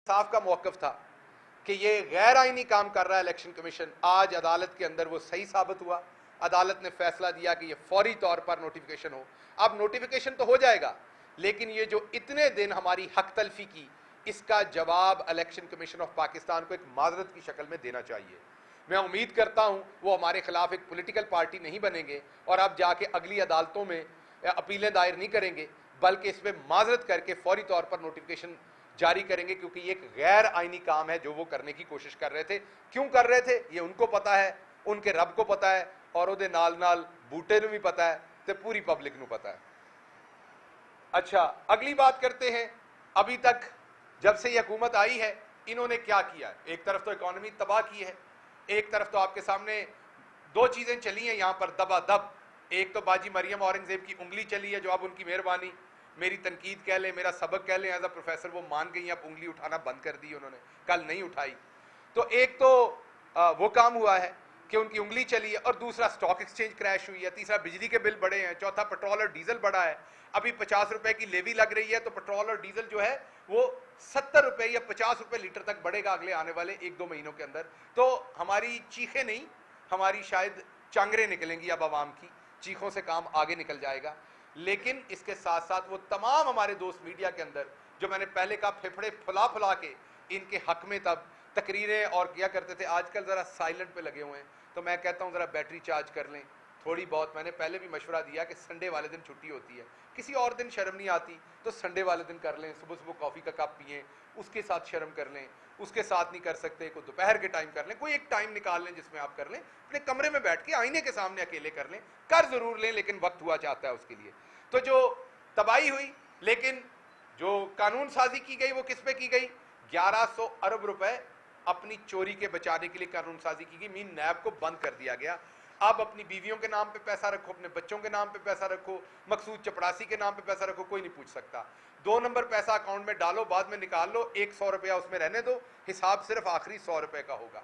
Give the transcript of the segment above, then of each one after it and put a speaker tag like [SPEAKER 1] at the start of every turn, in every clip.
[SPEAKER 1] साफ का मौकफ था कि ये गैर आईनी काम कर रहा है इलेक्शन कमीशन। आज अदालत के अंदर वो सही साबित हुआ। अदालत ने फैसला दिया कि ये फौरी तौर पर नोटिफिकेशन हो। अब नोटिफिकेशन तो हो जाएगा, लेकिन ये जो इतने दिन हमारी हक तलफी की, इसका जवाब इलेक्शन कमीशन ऑफ पाकिस्तान को एक माजरत की शक्ल में देना चाहिए। मैं उम्मीद करता हूं वो हमारे खिलाफ एक पॉलिटिकल पार्टी नहीं बनेंगे और अब जाके अगली अदालतों में अपीलें दायर नहीं करेंगे, बल्कि इस पर माजरत करके फौरी तौर पर नोटिफिकेशन जारी करेंगे, क्योंकि ये एक गैर आईनी काम है जो वो करने की कोशिश कर रहे थे। क्यों कर रहे थे ये उनको पता है, उनके रब को पता है, और उहदे नाल नाल बूटे नूं भी पता है, तो पूरी पब्लिक नूं पता है। अच्छा, अगली बात करते हैं। अभी तक जब से ये हुकूमत आई है, इन्होंने क्या किया? एक तरफ तो इकॉनमी तबाह की है, एक तरफ तो आपके सामने दो चीजें चली हैं यहां पर दबादब। एक तो बाजी मरियम औरंगजेब की उंगली चली है, जो अब उनकी मेहरबानी, मेरी तनकीद कह लें, मेरा सबक कह लें एज अ प्रोफेसर, वो मान गई, अब उंगली उठाना बंद कर दी उन्होंने, कल नहीं उठाई। तो एक तो वो काम हुआ है कि उनकी उंगली चली है, और दूसरा स्टॉक एक्सचेंज क्रैश हुई है, तीसरा बिजली के बिल बढ़े हैं, चौथा पेट्रोल और डीजल बढ़ा है। अभी 50 रुपए की लेवी लग रही है, तो पेट्रोल और डीजल जो है वो 70 रुपए या 50 रुपए लीटर तक बढ़ेगा अगले आने वाले 1-2 महीनों के अंदर। तो हमारी चीखें नहीं, हमारी शायद चांगरे निकलेंगी अब आवाम की, चीखों से काम आगे निकल जाएगा। लेकिन इसके साथ साथ वो तमाम हमारे दोस्त मीडिया के अंदर, जो मैंने पहले कहा फेफड़े फुला फुला के इनके हक में तब तकरीरें और किया करते थे, आजकल ज़रा साइलेंट पे लगे हुए हैं। तो मैं कहता हूँ ज़रा बैटरी चार्ज कर लें थोड़ी बहुत। मैंने पहले भी मशवरा दिया कि संडे वाले दिन छुट्टी होती है, किसी और दिन शर्म नहीं आती, तो संडे वाले दिन कर लें। सुबह सुबह कॉफ़ी का कप पिएं, उसके साथ शर्म कर लें। उसके साथ नहीं कर सकते, कोई दोपहर के टाइम कर लें, कोई एक टाइम निकाल लें जिसमें आप कर लें, अपने कमरे में बैठ के आईने के सामने अकेले कर लें। कर ज़रूर लें, लेकिन वक्त हुआ चाहता है उसके लिए। तो जो तबाही हुई, लेकिन जो कानून साजी की गई वो किस पे की गई? 1100 अरब रुपए अपनी चोरी के बचाने के लिए कानून साजी की गई। मीन नैब को बंद कर दिया गया। अब अपनी बीवियों के नाम पे पैसा रखो, अपने बच्चों के नाम पे पैसा रखो, मकसूद चपड़ासी के नाम पे पैसा रखो, कोई नहीं पूछ सकता। 2 नंबर पैसा अकाउंट में डालो, बाद में निकाल लो, 100 रुपया उसमें रहने दो, हिसाब सिर्फ आखिरी 100 रुपए का होगा।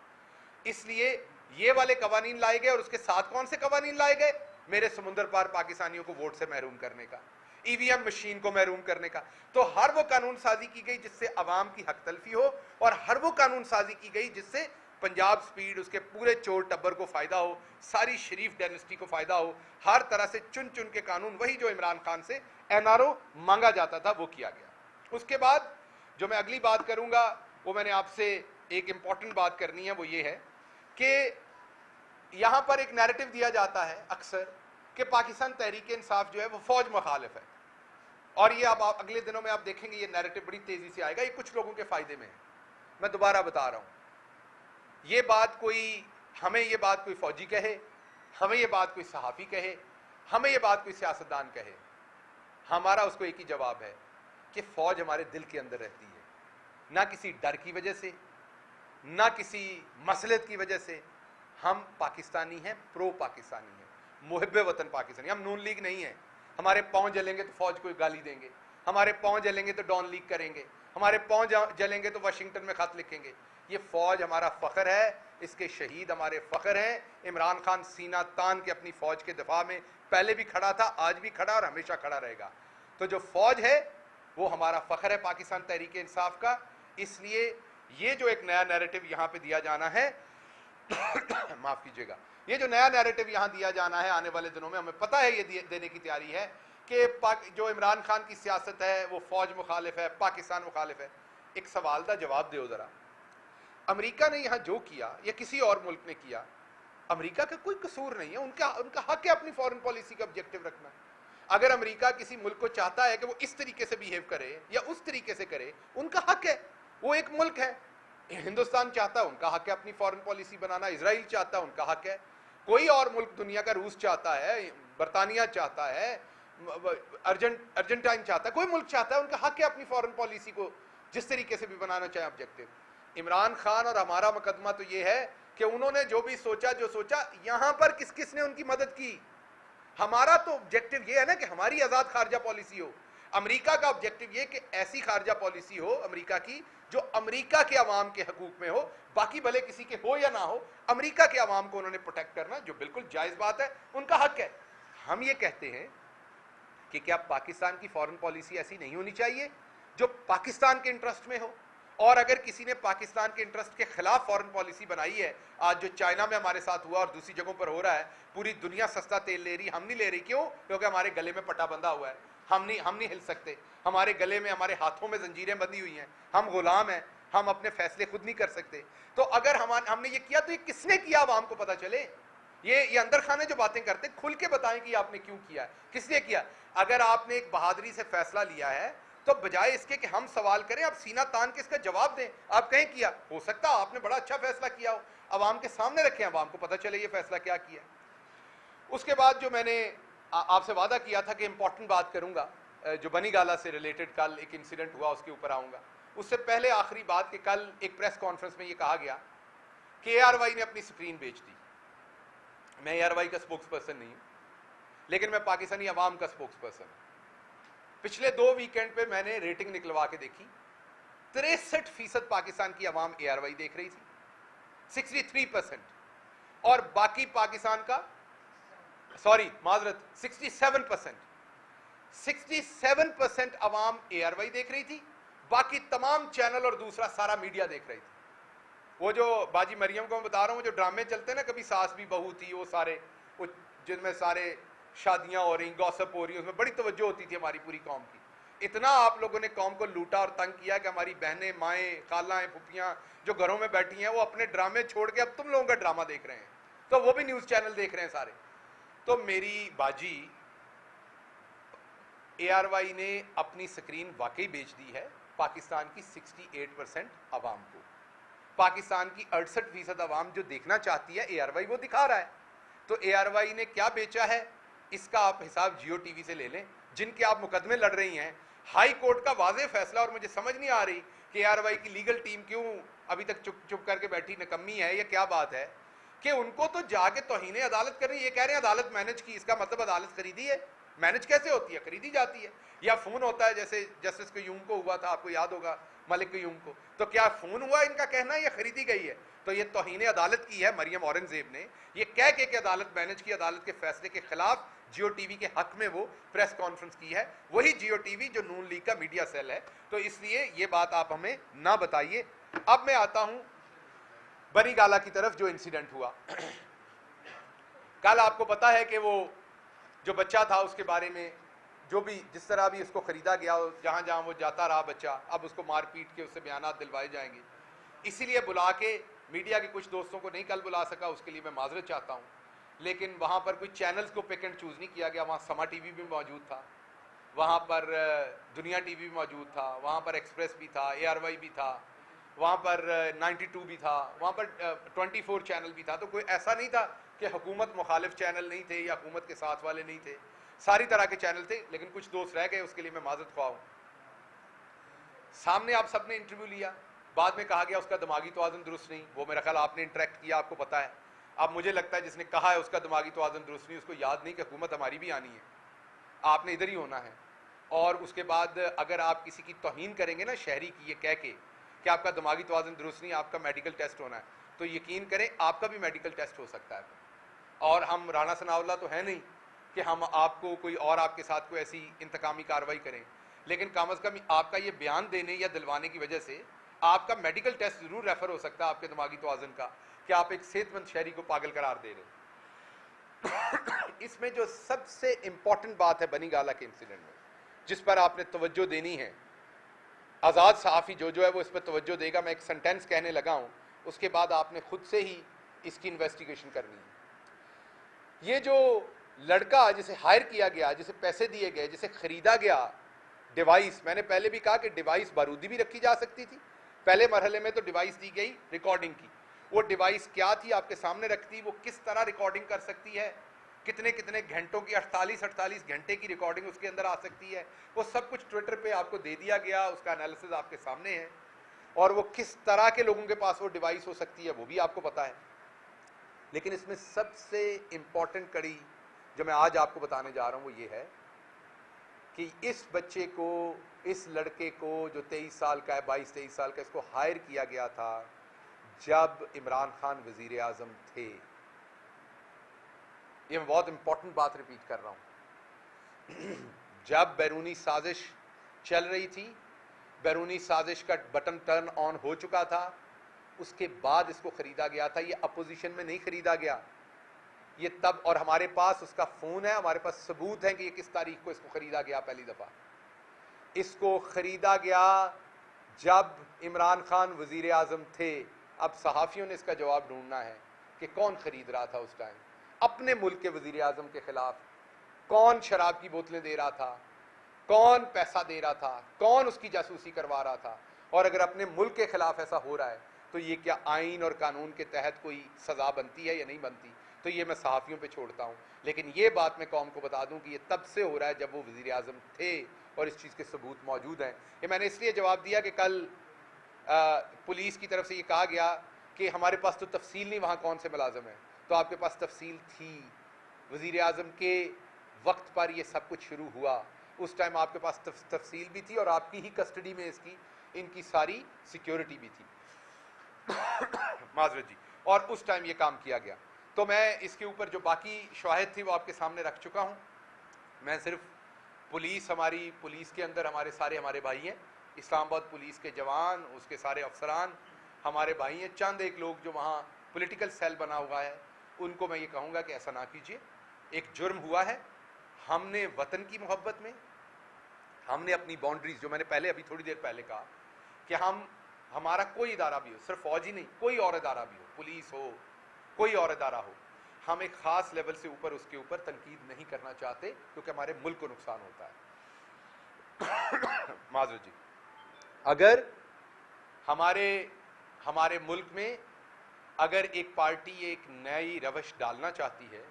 [SPEAKER 1] इसलिए ये वाले कवानीन लाए गए, और उसके साथ कौन से कवानीन लाए गए? मेरे समुद्र पार पाकिस्तानियों को वोट से महरूम करने का, ईवीएम मशीन को महरूम करने का। तो हर वो कानून साजी की गई जिससे अवाम की हक तलफी हो, और हर वो कानून साजी की गई जिससे पंजाब स्पीड, उसके पूरे चोर टब्बर को फायदा हो, सारी शरीफ डायनेस्टी को फायदा हो। हर तरह से चुन चुन के कानून, वही जो इमरान खान से एनआरओ मांगा जाता था, वो किया गया। उसके बाद जो मैं अगली बात करूंगा, वो मैंने आपसे एक इंपॉर्टेंट बात करनी है, वो ये है कि यहां पर एक नैरेटिव दिया जाता है अक्सर कि पाकिस्तान तहरीक इंसाफ जो है वो फौज मुखालिफ है। और ये अब आप अगले दिनों में आप देखेंगे ये नैरेटिव बड़ी तेजी से आएगा। ये कुछ लोगों के फायदे में है। मैं दोबारा बता रहा हूं, ये बात कोई, हमें ये बात कोई फौजी कहे, हमें ये बात कोई सहाफ़ी कहे, हमें ये बात कोई सियासतदान कहे, हमारा उसको एक ही जवाब है कि फौज हमारे दिल के अंदर रहती है, ना किसी डर की वजह से, ना किसी मसलत की वजह से। हम पाकिस्तानी हैं, प्रो पाकिस्तानी हैं, मुहिब्बे वतन पाकिस्तानी। हम नून लीग नहीं है। हमारे पाँव जलेंगे तो फौज को गाली देंगे, हमारे पाँव जलेंगे तो डॉन लीग करेंगे, हमारे पाँव जलेंगे तो वाशिंगटन में खत लिखेंगे। ये फौज हमारा फख्र है, इसके शहीद हमारे फख्र हैं। इमरान खान सीना तान के अपनी फौज के दफा में पहले भी खड़ा था, आज भी खड़ा और हमेशा खड़ा रहेगा। तो जो फौज है वो हमारा फख्र है पाकिस्तान तहरीक इंसाफ का। इसलिए ये जो एक नया नैरेटिव यहां पे दिया जाना है माफ कीजिएगा, ये जो नया नैरेटिव यहां दिया जाना है आने वाले दिनों में, हमें पता है ये देने की तैयारी है कि जो इमरान खान की सियासत है वो फौज मुखालिफ है, पाकिस्तान मुखालिफ है। एक सवाल का जवाब दो जरा, अमेरिका ने यहां जो किया या किसी और मुल्क ने किया, अमेरिका का कोई कसूर नहीं है। उनका हक है अपनी फॉरेन पॉलिसी का ऑब्जेक्टिव रखना। अगर अमेरिका किसी मुल्क को चाहता है कि वो इस तरीके से बिहेव करे या उस तरीके से करे, उनका हक है, वो एक मुल्क है। हिंदुस्तान चाहता है, उनका हक है अपनी फॉरेन पॉलिसी बनाना। इजराइल चाहता है, उनका हक है। कोई और मुल्क दुनिया का, रूस चाहता है, बरतानिया चाहता है, अर्जेंटाइन चाहता है, कोई मुल्क चाहता है, उनका हक है अपनी फॉरेन पॉलिसी को जिस तरीके से भी बनाना चाहे ऑब्जेक्टिव। इमरान खान और हमारा मुकदमा तो ये है कि उन्होंने जो भी सोचा, जो सोचा, यहां पर किस किस ने उनकी मदद की। हमारा तो ऑब्जेक्टिव ये है ना कि हमारी आजाद खारजा पॉलिसी हो। अमेरिका का ऑब्जेक्टिव ये कि ऐसी खारजा पॉलिसी हो अमेरिका की जो अमेरिका के अवाम के हकूक में हो, बाकी भले किसी के हो या ना हो, अमेरिका के अवाम को उन्होंने प्रोटेक्ट करना, जो बिल्कुल जायज बात है, उनका हक है। हम ये कहते हैं कि क्या पाकिस्तान की फॉरेन पॉलिसी ऐसी नहीं होनी चाहिए जो पाकिस्तान के इंटरेस्ट में हो, और अगर किसी ने पाकिस्तान के इंटरेस्ट के खिलाफ फॉरेन पॉलिसी बनाई है, आज जो चाइना में हमारे साथ हुआ और दूसरी जगहों पर हो रहा है, पूरी दुनिया सस्ता तेल ले रही, हम नहीं ले रही। क्यों? क्योंकि हमारे गले में पट्टा बंधा हुआ है, हम नहीं हिल सकते, हमारे गले में, हमारे हाथों में जंजीरें बंधी हुई हैं, हम गुलाम हैं, हम अपने फैसले खुद नहीं कर सकते। तो अगर हमने ये किया तो ये किसने किया, आवाम को पता चले। ये अंदर खाने जो बातें करते, खुल के बताएं कि आपने क्यों किया है, किसने किया। अगर आपने एक बहादुरी से फैसला लिया है तो बजाय इसके कि हम सवाल करें, आप सीना तान के इसका जवाब दें। आप कहें किया, हो सकता है आपने बड़ा अच्छा फैसला किया हो, अवाम के सामने रखें, अवाम को पता चले ये फैसला क्या किया। उसके बाद जो मैंने आपसे वादा किया था कि इंपॉर्टेंट बात करूंगा, जो बनी गाला से रिलेटेड कल एक इंसिडेंट हुआ उसके ऊपर आऊंगा। उससे पहले आखिरी बात कि कल एक प्रेस कॉन्फ्रेंस में यह कहा गया कि ARY ने अपनी स्क्रीन बेच दी। मैं ARY का स्पोक्स पर्सन नहीं हूं, लेकिन मैं पाकिस्तानी अवाम का स्पोक्स पर्सन हूं। पिछले 2 वीकेंड पे मैंने रेटिंग निकलवा के देखी, 63% पाकिस्तान की अवाम ARY देख रही थी, 63%, और बाकी पाकिस्तान का, सॉरी माजरत, 67% अवाम ARY देख रही थी, बाकी तमाम चैनल और दूसरा सारा मीडिया देख रही थी। वो जो बाजी मरियम को मैं बता रहा हूँ, जो ड्रामे चलते हैं ना, कभी सास भी बहू थी, वो सारे, वो जिनमें सारे शादियां हो रही, गॉसिप हो रही, उसमें बड़ी तवज्जो होती थी हमारी पूरी कौम की। इतना आप लोगों ने कौम को लूटा और तंग किया कि हमारी बहनें, माएँ, खालाएं, फुफियाँ जो घरों में बैठी हैं, वो अपने ड्रामे छोड़ के अब तुम लोगों का ड्रामा देख रहे हैं, तो वो भी न्यूज़ चैनल देख रहे हैं सारे। तो मेरी बाजी ARY ने अपनी स्क्रीन वाकई बेच दी है पाकिस्तान की 68% अवाम को। पाकिस्तान की 68% अवाम जो देखना चाहती है ARY, वो दिखा रहा है। तो ARY ने क्या बेचा है, इसका आप हिसाब जियो टीवी से ले लें, जिनके आप मुकदमे लड़ रही हैं। हाई कोर्ट का वाज़ेह फैसला, और मुझे समझ नहीं आ रही कि ARY की लीगल टीम क्यों अभी तक चुप करके बैठी, नकम्मी है, ये क्या बात है कि उनको तो जाके तौहीन अदालत कर रही है। ये कह रहे हैं अदालत मैनेज की, इसका मतलब अदालत खरीदी है। मैनेज कैसे होती है? खरीदी जाती है। या फोन होता है, जैसे जस्टिस क्यूम को हुआ था, आपको याद होगा, मलिक क्यूम को, तो क्या फोन हुआ इनका कहना, या खरीदी गई है? तो ये तौहीन अदालत की है मरियम औरंगजेब ने, ये कह के अदालत मैनेज की, अदालत के फैसले के खिलाफ जियो टीवी के हक में वो प्रेस कॉन्फ्रेंस की है। वही जियो टीवी जो नून लीग का मीडिया सेल है। तो इसलिए ये बात आप हमें ना बताइए। अब मैं आता हूं बनी गाला की तरफ, जो इंसिडेंट हुआ कल। आपको पता है कि वो जो बच्चा था, उसके बारे में जो भी, जिस तरह भी उसको खरीदा गया, जहां जहां वो जाता रहा बच्चा, अब उसको मार पीट के उससे बयानात दिलवाए जाएंगे। इसीलिए बुला के, मीडिया के कुछ दोस्तों को नहीं कल बुला सका, उसके लिए मैं माजरत चाहता हूं। लेकिन वहां पर कुछ चैनल्स को पिक एंड चूज नहीं किया गया। वहां समा टीवी भी मौजूद था, वहां पर दुनिया टीवी भी मौजूद था, वहां पर एक्सप्रेस भी था, ARY भी था, वहां पर 92 भी था, वहां पर 24 चैनल भी था। तो कोई ऐसा नहीं था कि हुकूमत मुखालिफ चैनल नहीं थे या हुकूमत के साथ वाले नहीं थे, सारी तरह के चैनल थे। लेकिन कुछ दोस्त रह गए, उसके लिए मैं माजरत ख्वाह हूं। सामने आप सबने इंटरव्यू लिया, बाद में कहा गया उसका दिमागी तवाज़ुन दुरुस्त नहीं। वो मेरा ख्याल आपने इंटरेक्ट किया, आपको पता है। अब मुझे लगता है जिसने कहा है उसका दिमागी तवाज़ुन दुरुस्त नहीं, उसको याद नहीं कि हुकूमत हमारी भी आनी है, आपने इधर ही होना है। और उसके बाद अगर आप किसी की तौहीन करेंगे ना शहरी की, ये कह के कि आपका दिमागी तवाज़ुन दुरुस्त नहीं, आपका मेडिकल टेस्ट होना है, तो यकीन करें आपका भी मेडिकल टेस्ट हो सकता है। और हम राना सनाउल्लाह तो है नहीं कि हम आपको कोई और आपके साथ कोई ऐसी इंतकामी कार्रवाई करें। लेकिन कम अज़ कम आपका ये बयान देने या दिलवाने की वजह से आपका मेडिकल टेस्ट जरूर रेफर हो सकता है आपके दिमागी तवाज़ुन का, कि आप एक सेहतमंद शहरी को पागल करार दे रहे। इसमें जो सबसे इंपॉर्टेंट बात है बनी गाला के इंसिडेंट में, जिस पर आपने तवज्जो देनी है, आज़ाद सहाफ़ी जो है वो इस पर तवज्जो देगा। मैं एक सेंटेंस कहने लगा हूँ, उसके बाद आपने खुद से ही इसकी इन्वेस्टिगेशन करनी है। ये जो लड़का जिसे हायर किया गया, जिसे पैसे दिए गए, जिसे खरीदा गया, डिवाइस, मैंने पहले भी कहा कि डिवाइस बारूदी भी रखी जा सकती थी। पहले मरहले में तो डिवाइस दी गई रिकॉर्डिंग की। वो डिवाइस क्या थी आपके सामने रखती, वो किस तरह रिकॉर्डिंग कर सकती है, कितने कितने घंटों की, 48 घंटे की रिकॉर्डिंग उसके अंदर आ सकती है, वो सब कुछ ट्विटर पे आपको दे दिया गया। उसका एनालिसिस आपके सामने है, और वो किस तरह के लोगों के पास वो डिवाइस हो सकती है वो भी आपको पता है। लेकिन इसमें सबसे इंपॉर्टेंट कड़ी जो मैं आज आपको बताने जा रहा हूं वो ये है कि इस बच्चे को, इस लड़के को जो 23 साल का है, 22-23 साल का, इसको हायर किया गया था जब इमरान खान वजीर आजम थे। ये मैं बहुत इंपॉर्टेंट बात रिपीट कर रहा हूं। जब बैरूनी साजिश चल रही थी, बैरूनी साजिश का बटन टर्न ऑन हो चुका था, उसके बाद इसको खरीदा गया था। ये अपोजिशन में नहीं खरीदा गया, ये तब, और हमारे पास उसका फोन है, हमारे पास सबूत है कि ये किस तारीख को इसको खरीदा गया। पहली दफा इसको खरीदा गया जब इमरान खान वजीर आजम थे। अब सहाफियों ने इसका जवाब ढूंढना है कि कौन खरीद रहा था उस टाइम अपने मुल्क के वजीर आजम के खिलाफ, कौन शराब की बोतलें दे रहा था, कौन पैसा दे रहा था, कौन उसकी जासूसी करवा रहा था। और अगर अपने मुल्क के खिलाफ ऐसा हो रहा है तो ये क्या आइन और कानून के तहत कोई सजा बनती है या नहीं बनती, तो ये मैं सहाफ़ियों पे छोड़ता हूँ। लेकिन ये बात मैं कौम को बता दूँ कि ये तब से हो रहा है जब वो वज़ीर आज़म थे और इस चीज़ के सबूत मौजूद हैं। ये मैंने इसलिए जवाब दिया कि कल पुलिस की तरफ से ये कहा गया कि हमारे पास तो तफसील नहीं वहाँ कौन से मुलाजम है, तो आपके पास तफसील थी। वज़ीर आज़म के वक्त पर ये सब कुछ शुरू हुआ, उस टाइम आपके पास तफसील भी थी और आपकी ही कस्टडी में इनकी सारी सिक्योरिटी भी थी माजरत जी, और उस टाइम ये काम किया गया। तो मैं इसके ऊपर जो बाकी शवाहिद थी वो आपके सामने रख चुका हूँ। मैं सिर्फ पुलिस, हमारी पुलिस के अंदर हमारे भाई हैं, इस्लामाबाद पुलिस के जवान, उसके सारे अफसरान हमारे भाई हैं। चंद एक लोग जो वहाँ पॉलिटिकल सेल बना हुआ है, उनको मैं ये कहूँगा कि ऐसा ना कीजिए। एक जुर्म हुआ है, हमने वतन की मोहब्बत में, हमने अपनी बाउंड्रीज, जो मैंने पहले अभी थोड़ी देर पहले कहा कि हमारा कोई इदारा भी हो, सिर्फ फौज ही नहीं, कोई और इदारा भी हो, पुलिस हो, कोई और इदारा हो, हम एक ख़ास लेवल से ऊपर उसके ऊपर तनकीद नहीं करना चाहते क्योंकि हमारे मुल्क को नुकसान होता है माजूर जी, अगर हमारे मुल्क में अगर एक पार्टी एक नई रवश डालना चाहती है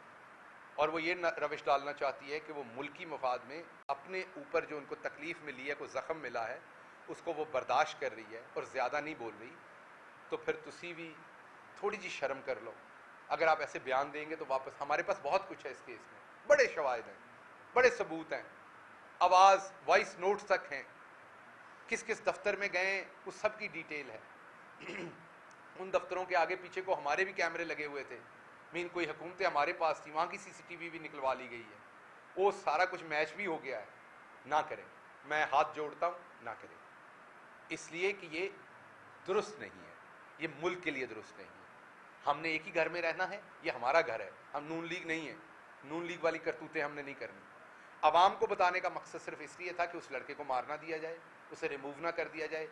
[SPEAKER 1] और वो ये रवश डालना चाहती है कि वो मुल्की मफाद में अपने ऊपर जो उनको तकलीफ मिली है, कोई ज़ख्म मिला है, उसको वो बर्दाश्त कर रही है और ज़्यादा नहीं बोल रही, तो फिर तुसी भी थोड़ी जी शर्म कर लो। अगर आप ऐसे बयान देंगे तो वापस, हमारे पास बहुत कुछ है इस केस में, बड़े शवाहिद हैं, बड़े सबूत हैं, आवाज़, वॉइस नोट्स तक हैं, किस किस दफ्तर में गए उस सब की डिटेल है उन दफ्तरों के आगे पीछे को हमारे भी कैमरे लगे हुए थे, मीन कोई हुकूमतें हमारे पास थी, वहाँ की सीसीटीवी भी निकलवा ली गई है, वो सारा कुछ मैच भी हो गया है। ना करें, मैं हाथ जोड़ता हूँ, ना करें, इसलिए कि ये दुरुस्त नहीं है, ये मुल्क के लिए दुरुस्त नहीं है। हमने एक ही घर में रहना है, ये हमारा घर है, हम नून लीग नहीं है, नून लीग वाली करतूतें हमने नहीं करनी। अवाम को बताने का मकसद सिर्फ इसलिए था कि उस लड़के को मार ना दिया जाए, उसे रिमूव ना कर दिया जाए।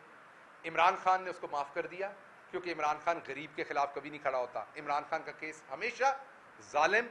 [SPEAKER 1] इमरान खान ने उसको माफ़ कर दिया क्योंकि इमरान खान गरीब के खिलाफ कभी नहीं खड़ा होता। इमरान खान का केस हमेशा जालिम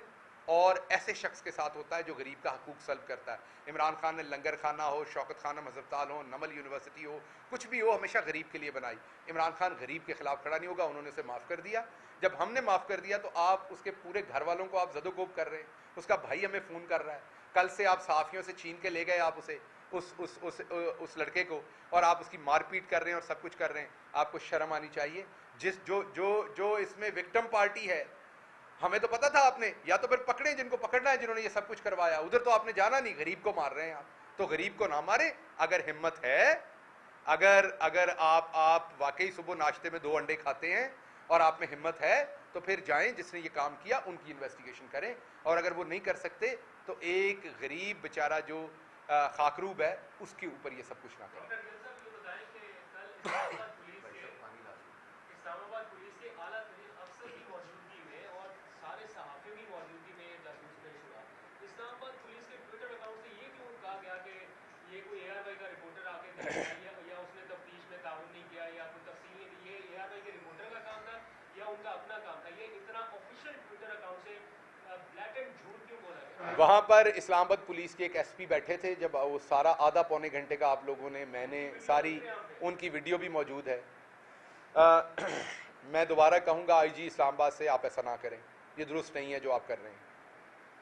[SPEAKER 1] और ऐसे शख्स के साथ होता है जो गरीब का हकूक सल्ब करता है। इमरान खान ने लंगर खाना हो, शौकत खाना मजहबताल हो, नमल यूनिवर्सिटी हो, कुछ भी हो, हमेशा गरीब के लिए बनाई। इमरान खान गरीब के खिलाफ खड़ा नहीं होगा, उन्होंने उसे माफ़ कर दिया। जब हमने माफ़ कर दिया तो आप उसके पूरे घर वालों को आप जदोकोब कर रहे हैं, उसका भाई हमें फ़ोन कर रहा है, कल से आप सहाफ़ियों से छीन के ले गए आप उसे, उस लड़के को, और आप उसकी मारपीट कर रहे हैं और सब कुछ कर रहे हैं। आपको शर्म आनी चाहिए। जो इसमें विक्टिम पार्टी है, हमें तो पता था आपने, या तो फिर पकड़े जिनको पकड़ना है, जिन्होंने ये सब कुछ करवाया, उधर तो आपने जाना नहीं, गरीब को मार रहे हैं आप, तो गरीब को ना मारे। अगर हिम्मत है, अगर आप वाकई सुबह नाश्ते में 2 अंडे खाते हैं और आप में हिम्मत है, तो फिर जाएं, जिसने ये काम किया उनकी इन्वेस्टिगेशन करें। और अगर वो नहीं कर सकते तो एक गरीब बेचारा जो खाकरूब है उसके ऊपर ये सब कुछ ना करें।
[SPEAKER 2] इस्लामाबाद पुलिस के आला तरीन अफसर की मौजूदगी में और सारे सहाफ़ियों की मौजूदगी में जासूस पेश हुआ। इस्लामाबाद पुलिस के ट्विटर अकाउंट से ये क्यों कहा गया कि ये कोई ARY का रिपोर्टर आके या उसने तफ्तीश में ताउन नहीं किया या कोई तफसील नहीं दी, ये ARY के रिपोर्टर का काम था या उनका अपना काम था? ये इतना ऑफिशियल ट्विटर अकाउंट से ब्लैटेंट झूठ क्यों बोला गया?
[SPEAKER 1] वहाँ पर इस्लामाबाद पुलिस के एक SP बैठे थे, जब वो सारा आधा पौने घंटे का आप लोगों ने, मैंने सारी उनकी वीडियो भी मौजूद है। मैं दोबारा कहूँगा IG इस्लामाबाद से, आप ऐसा ना करें, ये दुरुस्त नहीं है जो आप कर रहे हैं।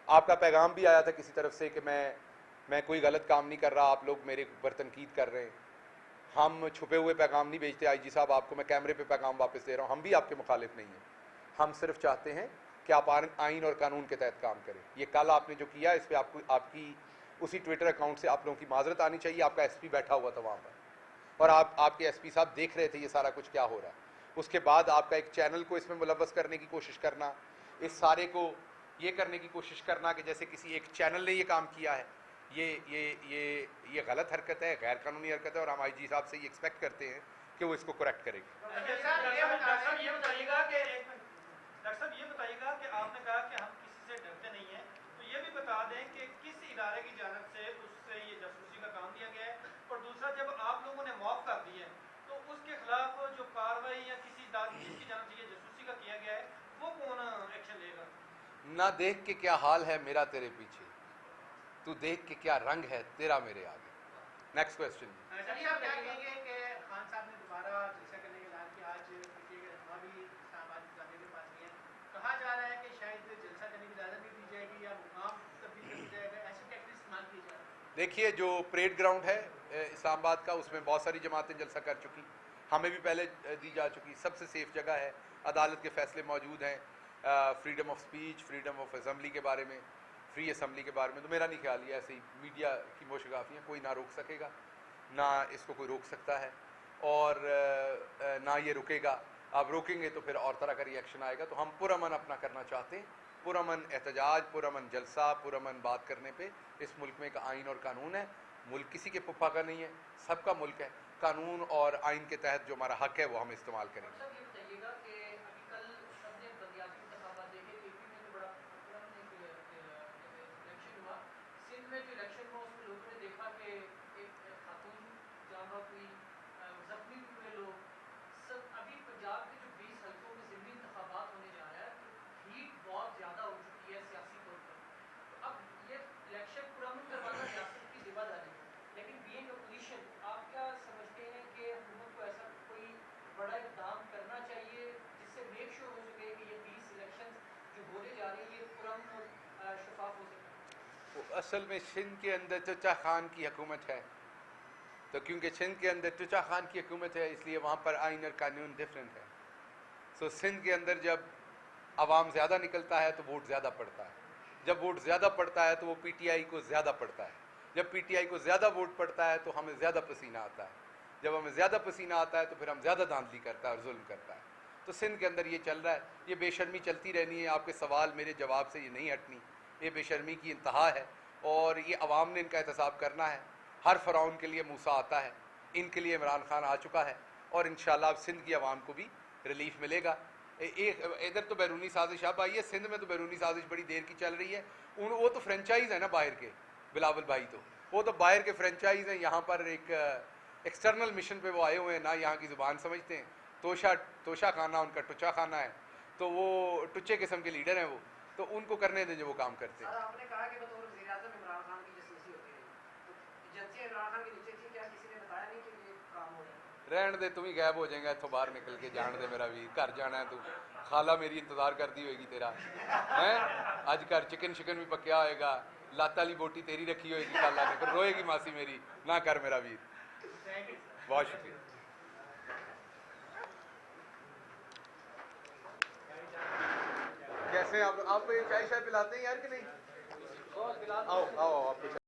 [SPEAKER 1] आपका पैगाम भी आया था किसी तरफ से कि मैं कोई गलत काम नहीं कर रहा, आप लोग मेरे ऊपर तनकीद कर रहे हैं। हम छुपे हुए पैगाम नहीं भेजते IG साहब, आपको मैं कैमरे पे पैगाम वापस दे रहा हूँ, हम भी आपके मुखालिफ नहीं हैं। हम सिर्फ चाहते हैं कि आप आइन और कानून के तहत काम करें। ये कल आपने जो किया, इस पर आपकी उसी ट्विटर अकाउंट से आप लोगों की माजरत आनी चाहिए। आपका SP बैठा हुआ था वहाँ पर और आपके SP साहब देख रहे थे ये सारा कुछ क्या हो रहा है। उसके बाद आपका एक चैनल को इसमें मुलव्वस करने की कोशिश करना, इस सारे को ये करने की कोशिश करना कि जैसे किसी एक चैनल ने ये काम किया है, ये गलत हरकत है, गैर कानूनी हरकत है, और हम आईजी साहब से ये एक्सपेक्ट करते हैं कि वो इसको करेक्ट करेंगे।
[SPEAKER 3] डॉक्टर साहब ये बताइएगा कि आपने कहा कि हम किसी से डरते नहीं हैं, तो ये भी बता दें कि किस इदारे की जानब से उससे ये जासूसी का काम दिया गया है, और दूसरा जब आप लोगों ने मौक़ कर दिए तो उसके खिलाफ जो कार्रवाई या किसी जिसकी जानब से ये जासूसी का किया गया है वो कौन एक्शन लेगा?
[SPEAKER 1] ना देख के क्या हाल है मेरा तेरे पीछे, तू देख के क्या रंग है तेरा मेरे आगे। Next question.
[SPEAKER 4] चलिए आप क्या कहेंगे कि खान साहब ने दोबारा जलसा करने का ऐलान किया, आज हम भी इस्लामाबाद जाने के पास गए हैं, कहा जा रहा है कि शायद जलसा करने की इजाज़त नहीं दी जाएगी या मुकाम तब्दील कर दिया जाएगा, ऐसी टैक्टिक्स इस्तेमाल की जा रही है।
[SPEAKER 1] देखिए, जो परेड ग्राउंड है इस्लामाबाद का, उसमें बहुत सारी जमातें जलसा कर चुकी, हमें भी पहले दी जा चुकी, सबसे सेफ जगह है, अदालत के फैसले मौजूद हैं, freedom of speech, freedom of assembly के बारे में, फ्री असम्बली के बारे में। तो मेरा नहीं ख्याल ये ऐसे ही मीडिया की मोशगाफियाँ कोई ना रोक सकेगा, ना इसको कोई रोक सकता है, और ना ये रुकेगा। आप रोकेंगे तो फिर और तरह का रिएक्शन आएगा। तो हम पुरअमन अपना करना चाहते हैं, पुरअमन एहतजाज, पुरअमन जलसा, पुरअमन बात करने पे। इस मुल्क में एक आइन और कानून है, मुल्क किसी के पुप्पा का नहीं है, सबका मुल्क है। कानून और आइन के तहत जो हमारा हक है वो हम इस्तेमाल करेंगे।
[SPEAKER 5] ये बताइएगा कि अभी कल सबने बंदियाती इंतखाबात देखे, एपी में तो बड़ा इलेक्शन हुआ, सिंध में जो इलेक्शन हुआ उसमें लोगों ने देखा कि एक खातून जाँ हुई, जख्मी भी हुए लोग। सब अभी पंजाब के जो 20 हल्कों में ज़िमनी इंतखाबात होने जा रहा है, तो हीट बहुत ज़्यादा हो चुकी है सियासी तौर पर। तो अब ये इलेक्शन पुरअमन करवाना सियासत की जिम्मेदारी है, लेकिन बीइंग अपोजिशन आप क्या समझते हैं कि हुकूमत को ऐसा कोई बड़ा इक़दाम करना चाहिए जिससे मेक श्योर हो सके कि ये 20 इलेक्शन जो होने जा रही है ये पुरअमन और शफाफ हो सके?
[SPEAKER 1] असल में सिंध के अंदर चचा खान की हुकूमत है, तो क्योंकि सिंध के अंदर चचा खान की हुकूमत है इसलिए वहाँ पर आइन और कानून डिफरेंट है। सो सिंध के अंदर जब आवाम ज़्यादा निकलता है तो वोट ज़्यादा पड़ता है, जब वोट ज़्यादा पड़ता है तो वो पीटीआई को ज़्यादा पड़ता है, जब पीटीआई को ज़्यादा वोट पड़ता है तो हमें ज़्यादा पसीना आता है, जब हमें ज़्यादा पसीना आता है तो फिर हम ज़्यादा धांधली करता है और जुल्म करता है। तो सिंध के अंदर ये चल रहा है, ये बेशर्मी चलती रहनी है। आपके सवाल मेरे जवाब से ये नहीं हटनी, ये बेशर्मी की इंतहा है, और ये अवाम ने इनका एहतसाब करना है। हर फ़िरौन के लिए मूसा आता है, इनके लिए इमरान खान आ चुका है, और इंशाअल्लाह अब सिंध की आवाम को भी रिलीफ मिलेगा। एक इधर तो बैरूनी साजिश अब आई है, सिंध में तो बैरूनी साजिश बड़ी देर की चल रही है। वो तो फ्रेंचाइज है ना बाहर के, बिलावल भाई तो वो तो बाहर के फ्रेंचाइज हैं, यहाँ पर एक एक्सटर्नल मिशन पे वो आए हुए हैं, ना यहाँ की ज़ुबान समझते हैं। तोशा खाना उनका टुचा खाना है, तो वो टुच्चे किस्म के लीडर हैं वो, तो उनको करने दें जो वो काम करते हैं।
[SPEAKER 4] आपने कहा कि बतौर वज़ीर-ए-आज़म इमरान खान की जासूसी होती रही, तो एजेंसियां इमरान खान के नीचे थी, क्या किसी ने बताया नहीं कि ये काम हो रहा है?
[SPEAKER 1] रहने दे, तुम ही गायब हो जाएगा इतों बाहर निकल के, जान दे मेरा वीर, घर जाना है तू, खाला मेरी इंतजार करती होगी तेरा है। अज घर चिकन शिकन भी पक्या होएगा, लात वाली बोटी तेरी रखी होगी खाला ने, फिर रोएगी मासी मेरी, ना कर मेरा वीर। बहुत शुक्रिया। कैसे आप ये चाय शाय पिलाते हैं यार कि नहीं? आओ आओ आपको